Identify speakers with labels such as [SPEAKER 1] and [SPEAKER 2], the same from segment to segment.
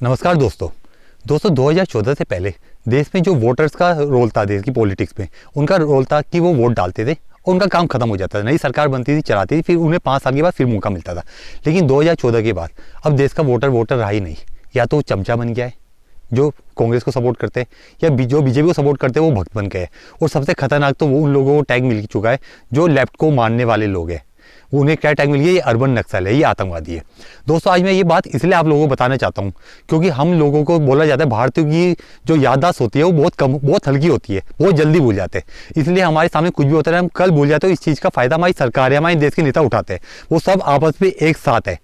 [SPEAKER 1] नमस्कार दोस्तों 2014 से पहले देश में जो वोटर्स का रोल था, देश की पॉलिटिक्स में उनका रोल था कि वो वोट डालते थे और उनका काम खत्म हो जाता था। नई सरकार बनती थी, चलाती थी, फिर उन्हें 5 साल के बाद फिर मौका मिलता था। लेकिन 2014 के बाद अब देश का वोटर रहा ही नहीं। या तो चमचा बन गया है जो कांग्रेस को सपोर्ट करते हैं, या जो बीजेपी को सपोर्ट करते हैं वो भक्त बन गए। और सबसे खतरनाक तो वो उन लोगों को टैग मिल चुका है जो लेफ्ट को मानने वाले लोग हैं। उन्हें क्या टैग मिल गया? ये अर्बन नक्सल है, ये आतंकवादी है। दोस्तों आज मैं ये बात इसलिए आप लोगों को बताना चाहता हूँ क्योंकि हम लोगों को बोला जाता है भारतीयों की जो याददाश्त होती है वो बहुत हल्की होती है, बहुत जल्दी भूल जाते हैं। इसलिए हमारे सामने कुछ भी होता है हम कल भूल जाते हैं। इस चीज़ का फायदा हमारी सरकार या हमारे देश के नेता उठाते हैं। वो सब आपस में एक साथ है,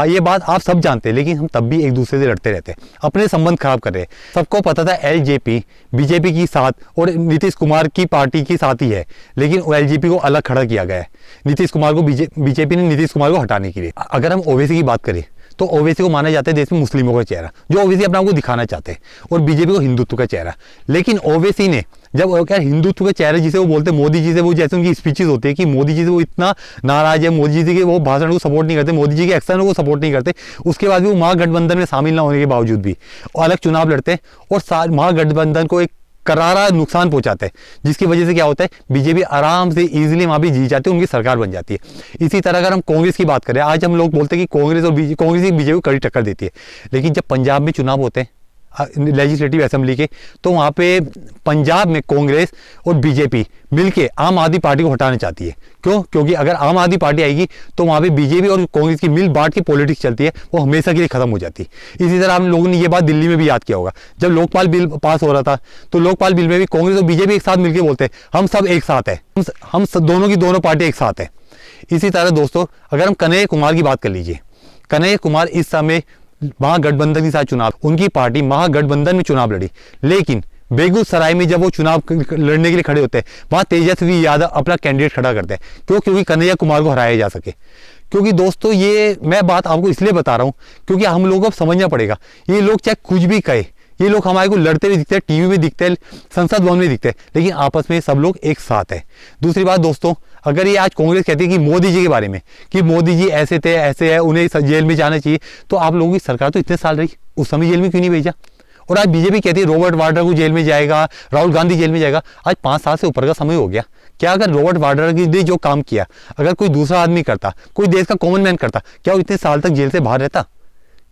[SPEAKER 1] ये बात आप सब जानते हैं, लेकिन हम तब भी एक दूसरे से लड़ते रहते हैं, अपने संबंध खराब कर रहे हैं। सबको पता था एलजेपी बीजेपी की साथ और नीतीश कुमार की पार्टी की साथ ही है, लेकिन एलजेपी को अलग खड़ा किया गया है नीतीश कुमार को, बीजेपी ने नीतीश कुमार को हटाने के लिए। अगर हम ओवैसी की बात करें तो ओवैसी को माना जाता है देश में मुस्लिमों का चेहरा, जो ओवैसी अपने आप को दिखाना चाहते हैं, और बीजेपी को हिंदुत्व का चेहरा। लेकिन ओवैसी ने जब क्या हिंदुत्व के चेहरे जिसे वो बोलते मोदी जी से, वो जैसे उनकी स्पीचेस होती है कि मोदी जी से वो इतना नाराज है, मोदी जी के वो भाषण को सपोर्ट नहीं करते, मोदी जी के एक्शन को सपोर्ट नहीं करते, उसके बाद भी वो महागठबंधन में शामिल ना होने के बावजूद भी अलग चुनाव लड़ते हैं और महागठबंधन को एक करारा नुकसान पहुंचाते हैं, जिसकी वजह से क्या होता है बीजेपी आराम से इजीली वहां भी जीत जाती है, उनकी सरकार बन जाती है। इसी तरह अगर हम कांग्रेस की बात करें, आज हम लोग बोलते हैं कि कांग्रेस ही बीजेपी को कड़ी टक्कर देती है। लेकिन जब पंजाब में चुनाव होते हैं लेजिस्लेटिव असेंबली के, तो वहाँ पे पंजाब में कांग्रेस और बीजेपी मिलके आम आदमी पार्टी को हटाना चाहती है। क्यों? क्योंकि अगर आम आदमी पार्टी आएगी तो वहाँ पे बीजेपी और कांग्रेस की मिल बांट की पॉलिटिक्स चलती है, वो हमेशा के लिए खत्म हो जाती है। इसी तरह हम लोगों ने ये बात दिल्ली में भी याद किया होगा, जब लोकपाल बिल पास हो रहा था तो लोकपाल बिल में भी कांग्रेस और बीजेपी एक साथ मिलकर बोलते हैं हम सब एक साथ है, हम दोनों की दोनों पार्टी एक साथ है। इसी तरह दोस्तों अगर हम कन्हैया कुमार की बात कर लीजिए, कन्हैया कुमार इस समय महागठबंधन के साथ चुनाव, उनकी पार्टी महागठबंधन में चुनाव लड़ी, लेकिन बेगूसराय में जब वो चुनाव लड़ने के लिए खड़े होते हैं वहां तेजस्वी यादव अपना कैंडिडेट खड़ा करते हैं। क्यों? क्योंकि कन्हैया कुमार को हराया जा सके। क्योंकि दोस्तों ये मैं बात आपको इसलिए बता रहा हूं क्योंकि हम लोगों को समझना पड़ेगा, ये लोग चाहे कुछ भी कहे, ये लोग हमारे को लड़ते हुए दिखते हैं, टीवी में दिखते हैं, संसद भवन में दिखते हैं, लेकिन आपस में सब लोग एक साथ है। दूसरी बात दोस्तों, अगर ये आज कांग्रेस कहती है कि मोदी जी के बारे में कि मोदी जी ऐसे थे, ऐसे है, उन्हें जेल में जाना चाहिए, तो आप लोगों की सरकार तो इतने साल रही, उस समय जेल में क्यों नहीं भेजा? और आज बीजेपी कहती है रॉबर्ट वाड्रा को जेल में जाएगा, राहुल गांधी जेल में जाएगा। आज 5 साल से ऊपर का समय हो गया। क्या अगर रॉबर्ट वाड्रा ने जो काम किया अगर कोई दूसरा आदमी करता, कोई देश का कॉमन मैन करता, क्या वो इतने साल तक जेल से बाहर रहता?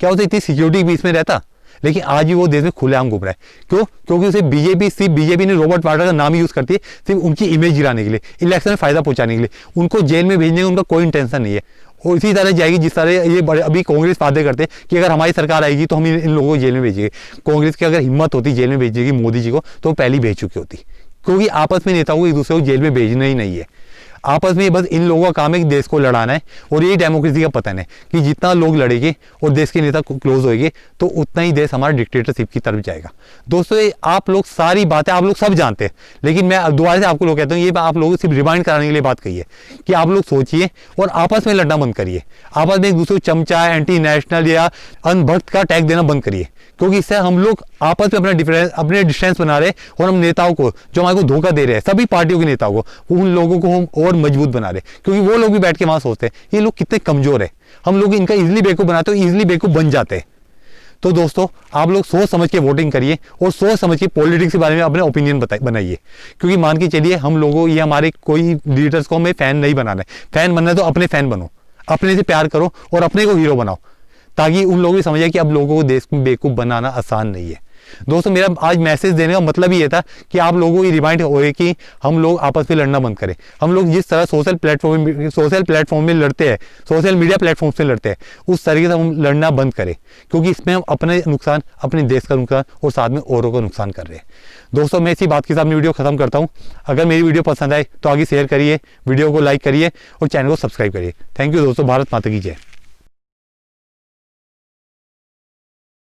[SPEAKER 1] क्या उसे इतनी सिक्योरिटी बीच में रहता? लेकिन आज भी वो देश में खुलेआम घूम रहा है। क्यों? क्योंकि उसे सिर्फ बीजेपी ने रॉबर्ट वाड्रा का नाम यूज करती है सिर्फ उनकी इमेज गिराने के लिए, इलेक्शन में फायदा पहुंचाने के लिए। उनको जेल में भेजने का उनका कोई इंटेंशन नहीं है। और इसी तरह जाएगी जिस तरह ये अभी कांग्रेस वादे करते हैं कि अगर हमारी सरकार आएगी तो हम इन लोगों को जेल में भेजेंगे। कांग्रेस की अगर हिम्मत होती जेल में भेजेगी मोदी जी को तो पहले भेज चुकी होती, क्योंकि आपस में नेताओं को एक दूसरे को जेल में भेजना ही नहीं है। आपस में बस इन लोगों का काम है कि देश को लड़ाना है, और यही डेमोक्रेसी का पतन है कि जितना लोग लड़ेंगे और देश के नेता क्लोज होएंगे तो उतना ही देश हमारा डिक्टेटरशिप की तरफ जाएगा। दोस्तों आप लोग सारी बातें आप लोग सब जानते हैं, लेकिन मैं दोबारा से आपको लोग कहता हूँ ये आप लोगों को सिर्फ रिमाइंड कराने के लिए बात कही है कि आप लोग सोचिए और आपस में लड़ना बंद करिए। आपस में एक दूसरे को चमचा, एंटी नेशनल या अनभक्त का टैग देना बंद करिए, क्योंकि इससे हम लोग आपस में अपने डिस्टेंस बना रहे हैं और हम नेताओं को जो हमारे को धोखा दे रहे हैं, सभी पार्टियों के नेताओं को, उन लोगों को हम और मजबूत बना रहे, क्योंकि वो लोग भी बैठ के वहां सोचते हैं ये लोग कितने कमजोर है, हम लोग इनका इजीली बेवकूफ बनाते हैं, इजीली बेवकूफ बन जाते हैं। तो दोस्तों आप लोग सोच समझ के वोटिंग करिए और सोच समझ के पॉलिटिक्स के बारे में अपने ओपिनियन बनाइए, क्योंकि मान के चलिए हम लोगों ये हमारे कोई लीडर्स को हमें फैन नहीं बनाना है। फैन बनना है तो अपने फैन बनो, अपने से प्यार करो और अपने को हीरो बनाओ, ताकि उन लोगों को समझ आए कि अब लोगों को देश में बेवकूफ बनाना आसान नहीं है। दोस्तों मेरा आज मैसेज देने का मतलब ये था कि आप लोगों को ये रिमाइंड होए कि हम लोग आपस में लड़ना बंद करें। हम लोग जिस तरह सोशल प्लेटफॉर्म में लड़ते हैं, सोशल मीडिया प्लेटफॉर्म से लड़ते हैं, उस तरीके से हम लड़ना बंद करें, क्योंकि इसमें हम अपने नुकसान, अपने देश का नुकसान और साथ में औरों का नुकसान कर रहे हैं। दोस्तों मैं इसी बात के साथ वीडियो खत्म करता हूँ। अगर मेरी वीडियो पसंद आए तो आगे शेयर करिए, वीडियो को लाइक करिए और चैनल को सब्सक्राइब करिए। थैंक यू दोस्तों। भारत माता की जय।